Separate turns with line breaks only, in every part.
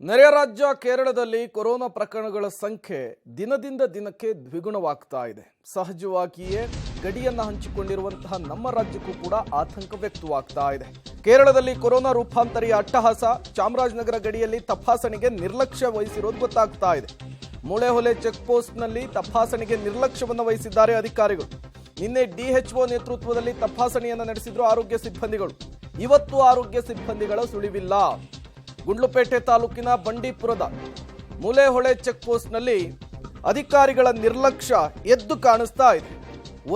ನೆರೆಯ ರಾಜ್ಯ ಕೇರಳದಲ್ಲಿ ಕೊರೋನಾ ಪ್ರಕರಣಗಳ ಸಂಖ್ಯೆ ದಿನದಿಂದ ದಿನಕ್ಕೆ ದ್ವಿಗುಣವಾಗ್ತಾ ಇದೆ. ಸಹಜವಾಗಿಯೇ ಗಡಿಯನ್ನ ಹಂಚಿಕೊಂಡಿರುವಂತಹ ನಮ್ಮ ರಾಜ್ಯಕ್ಕೂ ಕೂಡ ಆತಂಕ ವ್ಯಕ್ತವಾಗ್ತಾ ಇದೆ. ಕೇರಳದಲ್ಲಿ ಕೊರೋನಾ ರೂಪಾಂತರಿಯ ಅಟ್ಟಹಾಸ. ಚಾಮರಾಜನಗರ ಗಡಿಯಲ್ಲಿ ತಪಾಸಣೆಗೆ ನಿರ್ಲಕ್ಷ್ಯ ವಹಿಸಿರೋದು ಗೊತ್ತಾಗ್ತಾ ಇದೆ. ಮೂಳೆಹೊಳೆ ಚೆಕ್ ಪೋಸ್ಟ್ನಲ್ಲಿ ತಪಾಸಣೆಗೆ ನಿರ್ಲಕ್ಷ್ಯವನ್ನು ವಹಿಸಿದ್ದಾರೆ ಅಧಿಕಾರಿಗಳು. ನಿನ್ನೆ ಡಿಎಚ್ಒ ನೇತೃತ್ವದಲ್ಲಿ ತಪಾಸಣೆಯನ್ನು ನಡೆಸಿದ್ರು ಆರೋಗ್ಯ ಸಿಬ್ಬಂದಿಗಳು. ಇವತ್ತು ಆರೋಗ್ಯ ಸಿಬ್ಬಂದಿಗಳ ಸುಳಿವಿಲ್ಲ. ಗುಂಡ್ಲುಪೇಟೆ ತಾಲೂಕಿನ ಬಂಡೀಪುರದ ಮೂಲೆಹೊಳೆ ಚೆಕ್ ಪೋಸ್ಟ್ನಲ್ಲಿ ಅಧಿಕಾರಿಗಳ ನಿರ್ಲಕ್ಷ್ಯ ಎದ್ದು ಕಾಣಿಸ್ತಾ ಇದೆ.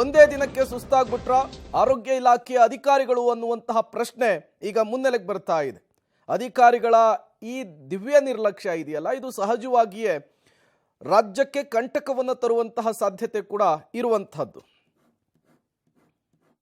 ಒಂದೇ ದಿನಕ್ಕೆ ಸುಸ್ತಾಗ್ಬಿಟ್ರ ಆರೋಗ್ಯ ಇಲಾಖೆಯ ಅಧಿಕಾರಿಗಳು ಅನ್ನುವಂತಹ ಪ್ರಶ್ನೆ ಈಗ ಮುನ್ನೆಲೆಗೆ ಬರ್ತಾ ಇದೆ. ಅಧಿಕಾರಿಗಳ ಈ ದಿವ್ಯ ನಿರ್ಲಕ್ಷ್ಯ ಇದೆಯಲ್ಲ, ಇದು ಸಹಜವಾಗಿಯೇ ರಾಜ್ಯಕ್ಕೆ ಕಂಟಕವನ್ನು ತರುವಂತಹ ಸಾಧ್ಯತೆ ಕೂಡ ಇರುವಂತಹದ್ದು.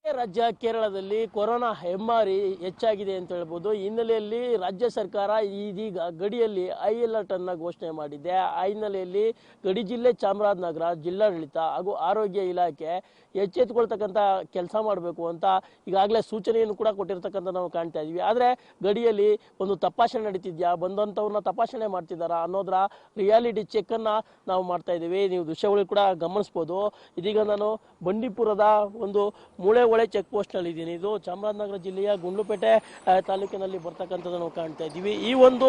ರಾಜ್ಯ ಕೇರಳದಲ್ಲಿ ಕೊರೋನಾ ಹೆಮ್ಮಾರಿ ಹೆಚ್ಚಾಗಿದೆ ಅಂತ ಹೇಳ್ಬೋದು. ಹಿನ್ನೆಲೆಯಲ್ಲಿ ರಾಜ್ಯ ಸರ್ಕಾರ ಇದೀಗ ಗಡಿಯಲ್ಲಿ ಹೈ ಅಲರ್ಟ್ ಅನ್ನ ಘೋಷಣೆ ಮಾಡಿದೆ. ಆ ಹಿನ್ನೆಲೆಯಲ್ಲಿ ಗಡಿ ಜಿಲ್ಲೆ ಚಾಮರಾಜನಗರ ಜಿಲ್ಲಾಡಳಿತ ಹಾಗೂ ಆರೋಗ್ಯ ಇಲಾಖೆ ಎಚ್ಚೆತ್ತುಕೊಳ್ತಕ್ಕಂಥ ಕೆಲಸ ಮಾಡಬೇಕು ಅಂತ ಈಗಾಗಲೇ ಸೂಚನೆಯನ್ನು ಕೂಡ ಕೊಟ್ಟಿರ್ತಕ್ಕಂಥ ನಾವು ಕಾಣ್ತಾ ಇದೀವಿ. ಆದರೆ ಗಡಿಯಲ್ಲಿ ಒಂದು ತಪಾಸಣೆ ನಡೀತಿದ್ಯಾ, ಬಂದಂಥವ್ರನ್ನ ತಪಾಸಣೆ ಮಾಡ್ತಿದ್ದಾರಾ ಅನ್ನೋದರ ರಿಯಾಲಿಟಿ ಚೆಕ್ ಅನ್ನ ನಾವು ಮಾಡ್ತಾ ಇದ್ದೀವಿ. ನೀವು ದೃಶ್ಯಗಳು ಕೂಡ ಗಮನಿಸ್ಬೋದು. ಇದೀಗ ನಾನು ಬಂಡೀಪುರದ ಒಂದು ಮೂಳೆಹೊಳೆ ಚೆಕ್ ಪೋಸ್ಟ್ ನಲ್ಲಿ ಇದ್ದೀನಿ. ಇದು ಚಾಮರಾಜನಗರ ಜಿಲ್ಲೆಯ ಗುಂಡ್ಲುಪೇಟೆ ತಾಲೂಕಿನಲ್ಲಿ ಬರ್ತಕ್ಕಂಥದ್ದು ನಾವು ಕಾಣ್ತಾ ಇದ್ದೀವಿ. ಈ ಒಂದು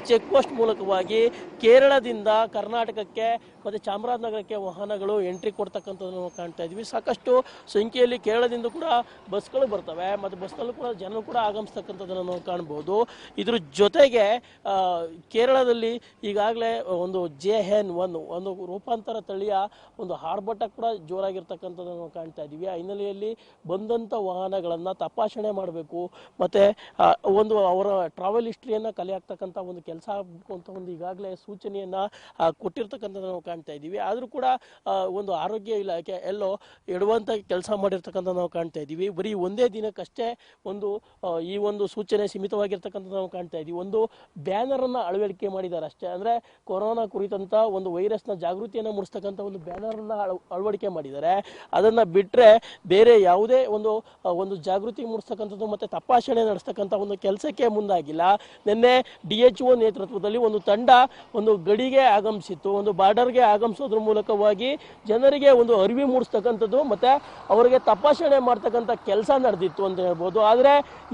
ಚೆಕ್ ಪೋಸ್ಟ್ ಮೂಲಕವಾಗಿ ಕೇರಳದಿಂದ ಕರ್ನಾಟಕಕ್ಕೆ ಮತ್ತೆ ಚಾಮರಾಜನಗರಕ್ಕೆ ವಾಹನಗಳು ಎಂಟ್ರಿ ಕೊಡ್ತಕ್ಕಂಥದ್ದು ನಾವು ಕಾಣ್ತಾ ಇದ್ದೀವಿ. ಸಾಕಷ್ಟು ಸಂಖ್ಯೆಯಲ್ಲಿ ಕೇರಳದಿಂದ ಕೂಡ ಬಸ್ಗಳು ಬರ್ತವೆ ಮತ್ತು ಬಸ್ನಲ್ಲೂ ಕೂಡ ಜನರು ಕೂಡ ಆಗಮಿಸ್ತಕ್ಕಂಥದ್ದನ್ನು ನಾವು ಕಾಣ್ಬೋದು. ಇದ್ರ ಜೊತೆಗೆ ಕೇರಳದಲ್ಲಿ ಈಗಾಗಲೇ ಒಂದು JN1 ಒಂದು ರೂಪಾಂತರ ತಳಿಯ ಒಂದು ಆರ್ಭಟ ಕೂಡ ಜೋರಾಗಿರ್ತಕ್ಕಂಥದ್ದನ್ನು ನಾವು ಕಾಣ್ತಾ ಇದ್ದೀವಿ. ಆ ಹಿನ್ನೆಲೆಯಲ್ಲಿ ಬಂದಂಥ ವಾಹನಗಳನ್ನು ತಪಾಸಣೆ ಮಾಡಬೇಕು ಮತ್ತು ಒಂದು ಅವರ ಟ್ರಾವೆಲ್ ಹಿಸ್ಟ್ರಿಯನ್ನು ಕಲೆ ಹಾಕ್ತಕ್ಕಂಥ ಒಂದು ಕೆಲಸ ಆಗಬೇಕು ಅಂತ ಒಂದು ಈಗಾಗಲೇ ಸೂಚನೆಯನ್ನು ಕೊಟ್ಟಿರ್ತಕ್ಕಂಥದ್ದು ನಾವು ಕಾಣ್ತಾ ಇದ್ದೀವಿ. ಆದರೂ ಕೂಡ ಒಂದು ಆರೋಗ್ಯ ಇಲಾಖೆ ಎಲ್ಲೋ ಎಡುವಂಥ ಕೆಲಸ ಮಾಡಿರ್ತಕ್ಕಂಥ ನಾವು ಕಾಣ್ತಾ ಇದ್ದೀವಿ. ಬರೀ ಒಂದೇ ದಿನಕ್ಕಷ್ಟೇ ಈ ಒಂದು ಸೂಚನೆ ಸೀಮಿತವಾಗಿರ್ತಕ್ಕಂಥದ್ದು ನಾವು ಕಾಣ್ತಾ ಇದ್ದೀವಿ. ಒಂದು ಬ್ಯಾನರನ್ನು ಅಳವಡಿಕೆ ಮಾಡಿದ್ದಾರೆ ಅಷ್ಟೇ. ಅಂದರೆ ಕೊರೋನಾ ಕುರಿತಂಥ ಒಂದು ವೈರಸ್ನ ಜಾಗೃತಿಯನ್ನು ಮೂಡಿಸ್ತಕ್ಕಂಥ ಒಂದು ಬ್ಯಾನರನ್ನು ಅಳವಡಿಕೆ ಮಾಡಿದ್ದಾರೆ. ಅದನ್ನು ಬಿಟ್ಟರೆ ಬೇರೆ ಯಾವುದೇ ಒಂದು ಜಾಗೃತಿ ಮೂಡಿಸ್ತಕ್ಕಂಥದ್ದು ಮತ್ತು ತಪಾಸಣೆ ನಡೆಸ್ತಕ್ಕಂಥ ಒಂದು ಕೆಲಸಕ್ಕೆ ಮುಂದಾಗಿಲ್ಲ. ನಿನ್ನೆ DHO ನೇತೃತ್ವದಲ್ಲಿ ಒಂದು ತಂಡ ಒಂದು ಗಡಿಗೆ ಆಗಮಿಸಿತ್ತು. ಒಂದು ಬಾರ್ಡರ್ಗೆ ಆಗಮಿಸೋದ್ರ ಮೂಲಕವಾಗಿ ಜನರಿಗೆ ಒಂದು ಅರಿವು ಮೂಡಿಸ್ತಕ್ಕಂಥದ್ದು ಮತ್ತು ಅವರಿಗೆ ತಪಾಸಣೆ ಮಾಡ್ತಕ್ಕಂಥ ಕೆಲಸ ನಡೆದಿತ್ತು ಅಂತ ಹೇಳ್ಬೋದು. ಆದರೆ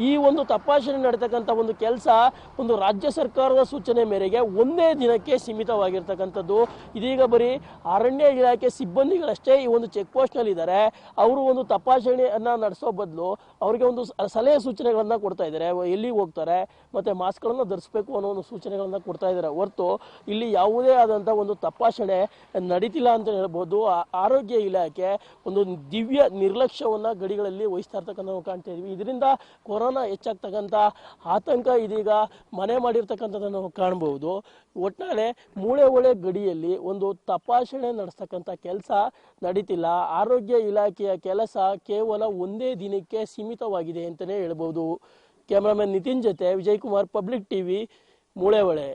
ಈ ಒಂದು ತಪಾಸಣೆ ನಡೆತಕ್ಕಂಥ ಒಂದು ಕೆಲಸ ಒಂದು ರಾಜ್ಯ ಸರ್ಕಾರದ ಸೂಚನೆ ಮೇರೆಗೆ ಒಂದೇ ದಿನಕ್ಕೆ ಸೀಮಿತವಾಗಿರ್ತಕ್ಕಂಥದ್ದು. ಇದೀಗ ಬರೀ ಅರಣ್ಯ ಇಲಾಖೆ ಸಿಬ್ಬಂದಿಗಳಷ್ಟೇ ಈ ಒಂದು ಚೆಕ್ ಪೋಸ್ಟ್ನಲ್ಲಿ ಇದ್ದಾರೆ. ಅವರು ಒಂದು ತಪಾಸಣೆಯನ್ನು ನಡೆಸೋ ಬದಲು ಅವರಿಗೆ ಒಂದು ಸಲಹೆ ಸೂಚನೆಗಳನ್ನು ಕೊಡ್ತಾ ಇದ್ದಾರೆ. ಎಲ್ಲಿಗೆ ಹೋಗ್ತಾರೆ ಮತ್ತು ಮಾಸ್ಕ್ಗಳನ್ನು ಧರಿಸಬೇಕು ಅನ್ನೋ ಒಂದು ಸೂಚನೆಗಳನ್ನು ಕೊಡ್ತಾ ಇದ್ದಾರೆ ಹೊರತು ಇಲ್ಲಿ ಯಾವುದೇ ಆದಂಥ ಒಂದು ತಪಾಸಣೆ ನಡೀತಿಲ್ಲ ಅಂತ ಹೇಳ್ಬೋದು. ಆರೋಗ್ಯ ಇಲಾಖೆ ಒಂದು ದಿವ್ಯ ನಿರ್ಲಕ್ಷ್ಯವನ್ನು ಗಡಿಗಳಲ್ಲಿ ವಹಿಸ್ತಾ ಇರ್ತಕ್ಕಂಥ ನಾವು ಕಾಣ್ತಾ ಇದ್ವಿ. ಇದರಿಂದ ಕೊರೋನಾ ಹೆಚ್ಚಾಗ್ತಕ್ಕಂಥ ಆತಂಕ ಇದೀಗ ಮನೆ ಮಾಡಿರ್ತಕ್ಕಂಥದ್ದನ್ನು ನಾವು ಕಾಣಬಹುದು. ಒಟ್ಟಾರೆ ಮೂಳೆಹೊಳೆ ಗಡಿಯಲ್ಲಿ ಒಂದು ತಪಾಸಣೆ ನಡೆಸ್ತಕ್ಕಂಥ ಕೆಲಸ ನಡೀತಿಲ್ಲ. ಆರೋಗ್ಯ ಇಲಾಖೆಯ ಕೆಲಸ ಕೇವಲ ಒಂದೇ ದಿನಕ್ಕೆ ಸೀಮಿತವಾಗಿದೆ ಅಂತಲೇ ಹೇಳ್ಬೋದು. ಕ್ಯಾಮರಾಮನ್ ನಿತಿನ್ ಜೊತೆ ವಿಜಯ್ ಕುಮಾರ್, ಪಬ್ಲಿಕ್ ಟಿವಿ, ಮೂಳೆಹೊಳೆ.